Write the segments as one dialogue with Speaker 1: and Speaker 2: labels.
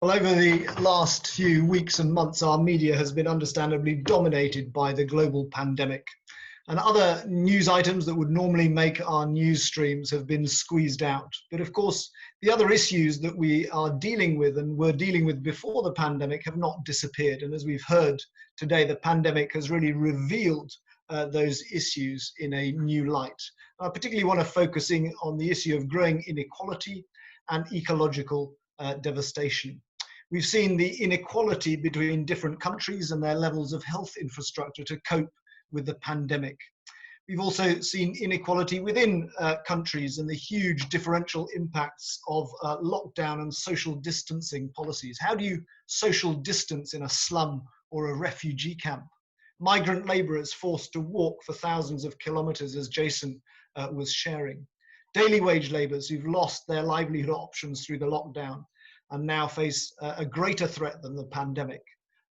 Speaker 1: Well, over the last few weeks and months, our media has been understandably dominated by the global pandemic. And other news items that would normally make our news streams have been squeezed out. But of course, the other issues that we are dealing with and were dealing with before the pandemic have not disappeared. And as we've heard today, the pandemic has really revealed those issues in a new light. I particularly want to focusing on the issue of growing inequality and ecological devastation. We've seen the inequality between different countries and their levels of health infrastructure to cope with the pandemic. We've also seen inequality within countries and the huge differential impacts of lockdown and social distancing policies. How do you social distance in a slum or a refugee camp? Migrant laborers forced to walk for thousands of kilometers, as Jason was sharing. Daily wage laborers who've lost their livelihood options through the lockdown and now face a greater threat than the pandemic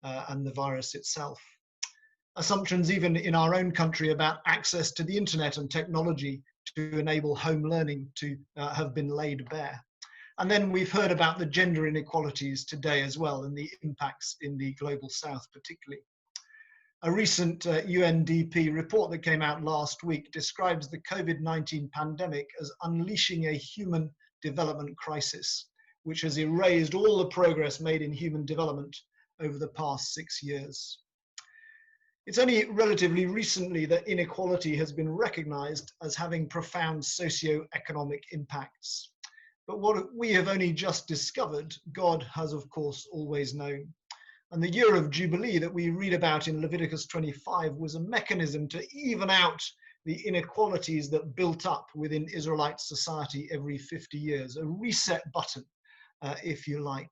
Speaker 1: and the virus itself. Assumptions even in our own country about access to the internet and technology to enable home learning to have been laid bare. And then we've heard about the gender inequalities today as well and the impacts in the global south particularly. A recent UNDP report that came out last week describes the COVID-19 pandemic as unleashing a human development crisis, which has erased all the progress made in human development over the past 6 years. It's only relatively recently that inequality has been recognized as having profound socio-economic impacts. But what we have only just discovered, God has of course always known. And the year of Jubilee that we read about in Leviticus 25 was a mechanism to even out the inequalities that built up within Israelite society every 50 years, a reset button, if you like.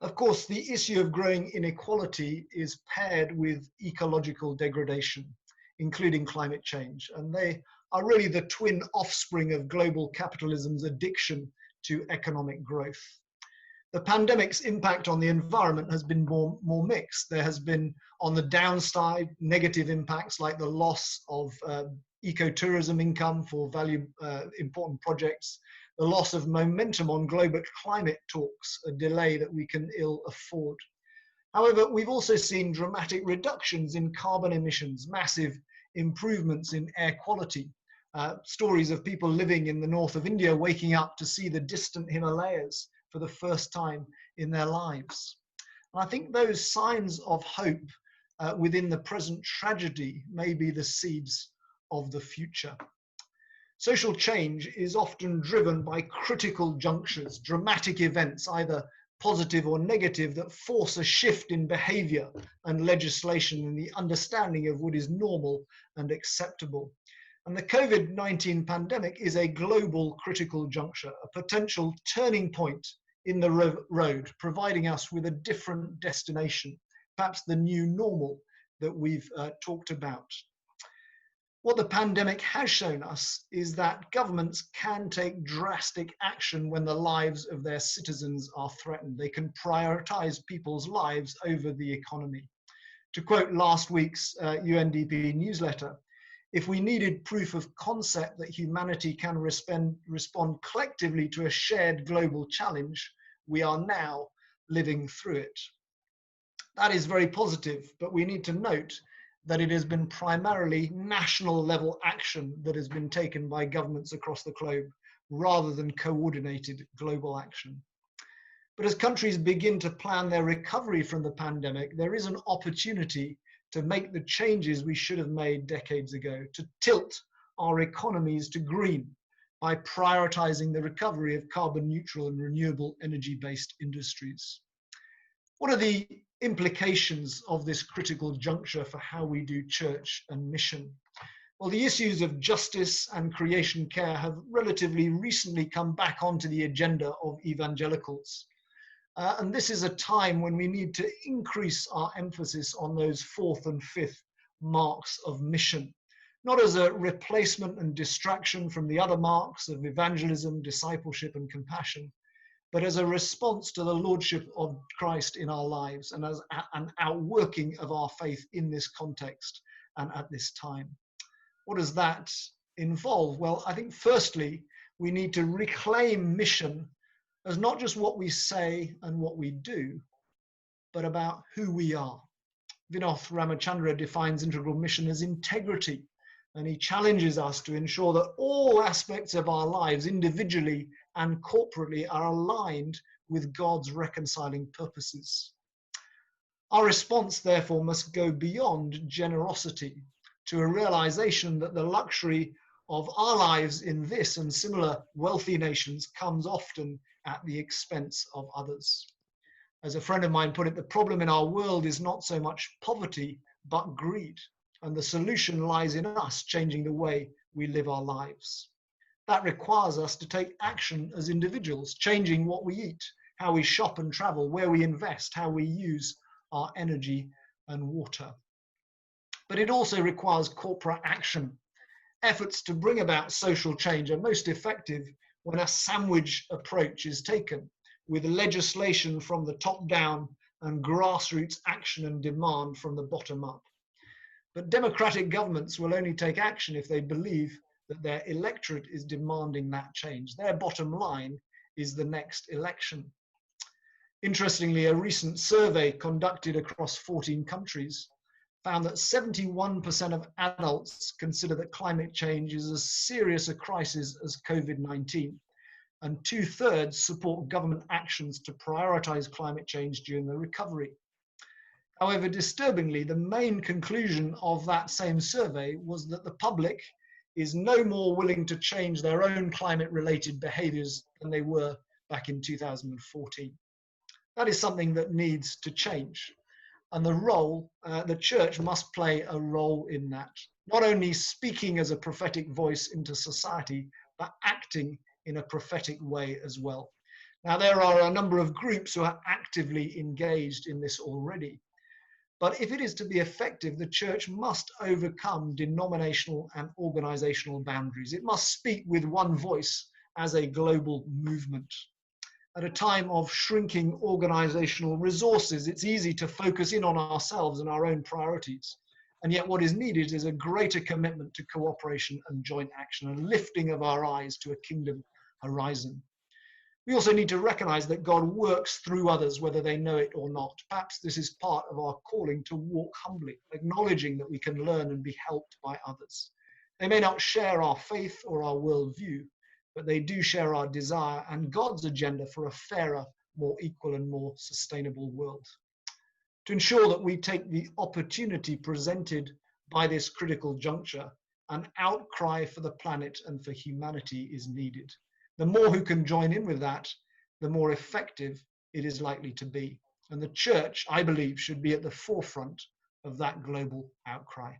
Speaker 1: Of course, the issue of growing inequality is paired with ecological degradation, including climate change, and they are really the twin offspring of global capitalism's addiction to economic growth. The pandemic's impact on the environment has been more mixed. There has been, on the downside, negative impacts like the loss of ecotourism income for important projects, the loss of momentum on global climate talks, a delay that we can ill afford. However, we've also seen dramatic reductions in carbon emissions, massive improvements in air quality, stories of people living in the north of India waking up to see the distant Himalayas for the first time in their lives. And I think those signs of hope within the present tragedy may be the seeds of the future. Social change is often driven by critical junctures, dramatic events, either positive or negative, that force a shift in behavior and legislation in the understanding of what is normal and acceptable. And the COVID-19 pandemic is a global critical juncture, a potential turning point in the road, providing us with a different destination, perhaps the new normal that we've talked about. What the pandemic has shown us is that governments can take drastic action when the lives of their citizens are threatened. They can prioritize people's lives over the economy. To quote last week's UNDP newsletter, if we needed proof of concept that humanity can respond collectively to a shared global challenge, we are now living through it. That is very positive, but we need to note that it has been primarily national level action that has been taken by governments across the globe rather than coordinated global action. But as countries begin to plan their recovery from the pandemic, there is an opportunity to make the changes we should have made decades ago, to tilt our economies to green by prioritizing the recovery of carbon neutral and renewable energy-based industries. What are the implications of this critical juncture for how we do church and mission? Well, the issues of justice and creation care have relatively recently come back onto the agenda of evangelicals. And this is a time when we need to increase our emphasis on those fourth and fifth marks of mission, not as a replacement and distraction from the other marks of evangelism, discipleship, and compassion, but as a response to the lordship of Christ in our lives and as an outworking of our faith in this context and at this time. What does that involve? Well, I think firstly, we need to reclaim mission as not just what we say and what we do, but about who we are. Vinoth Ramachandra defines integral mission as integrity, and he challenges us to ensure that all aspects of our lives, individually and corporately, are aligned with God's reconciling purposes. Our response, therefore, must go beyond generosity to a realization that the luxury of our lives in this and similar wealthy nations comes often at the expense of others. As a friend of mine put it, the problem in our world is not so much poverty, but greed. And the solution lies in us changing the way we live our lives. That requires us to take action as individuals, changing what we eat, how we shop and travel, where we invest, how we use our energy and water. But it also requires corporate action. Efforts to bring about social change are most effective when a sandwich approach is taken, with legislation from the top down and grassroots action and demand from the bottom up. But democratic governments will only take action if they believe that their electorate is demanding that change. Their bottom line is the next election. Interestingly, a recent survey conducted across 14 countries found that 71% of adults consider that climate change is as serious a crisis as COVID-19, and 2/3 support government actions to prioritize climate change during the recovery. However, disturbingly, the main conclusion of that same survey was that the public is no more willing to change their own climate-related behaviors than they were back in 2014. That is something that needs to change. And the church must play a role in that, not only speaking as a prophetic voice into society, but acting in a prophetic way as well. Now, there are a number of groups who are actively engaged in this already. But if it is to be effective, the church must overcome denominational and organizational boundaries. It must speak with one voice as a global movement. At a time of shrinking organizational resources, it's easy to focus in on ourselves and our own priorities. And yet what is needed is a greater commitment to cooperation and joint action, and lifting of our eyes to a kingdom horizon. We also need to recognize that God works through others, whether they know it or not. Perhaps this is part of our calling to walk humbly, acknowledging that we can learn and be helped by others. They may not share our faith or our worldview, but they do share our desire and God's agenda for a fairer, more equal and more sustainable world. To ensure that we take the opportunity presented by this critical juncture, an outcry for the planet and for humanity is needed. The more who can join in with that, the more effective it is likely to be. And the church, I believe, should be at the forefront of that global outcry.